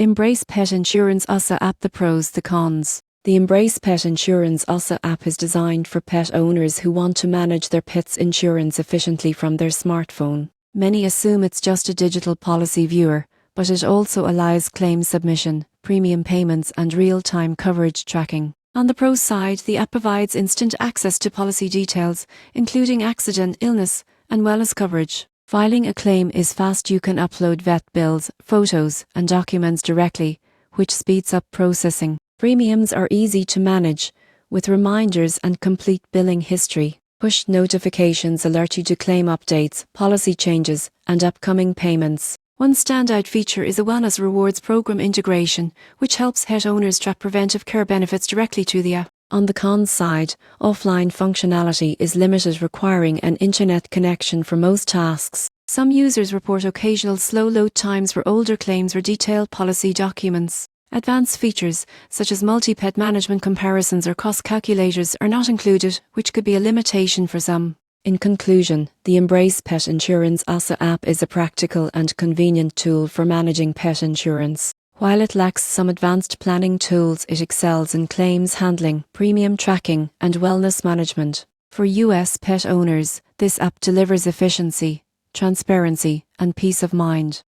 Embrace Pet Insurance USA app. The pros, the cons. The Embrace Pet Insurance USA app is designed for pet owners who want to manage their pet's insurance efficiently from their smartphone. Many assume it's just a digital policy viewer, but it also allows claim submission, premium payments, and real-time coverage tracking. On the pros side, the app provides instant access to policy details, including accident, illness, and wellness coverage. Filing a claim is fast. You can upload vet bills, photos, and documents directly, which speeds up processing. Premiums are easy to manage, with reminders and complete billing history. Push notifications alert you to claim updates, policy changes, and upcoming payments. One standout feature is a wellness rewards program integration, which helps pet owners track preventive care benefits directly to the app. On the cons side, offline functionality is limited, requiring an internet connection for most tasks. Some users report occasional slow load times for older claims or detailed policy documents. Advanced features, such as multi-pet management comparisons or cost calculators, are not included, which could be a limitation for some. In conclusion, the Embrace Pet Insurance USA app is a practical and convenient tool for managing pet insurance. While it lacks some advanced planning tools, it excels in claims handling, premium tracking, and wellness management. For US pet owners, this app delivers efficiency, transparency, and peace of mind.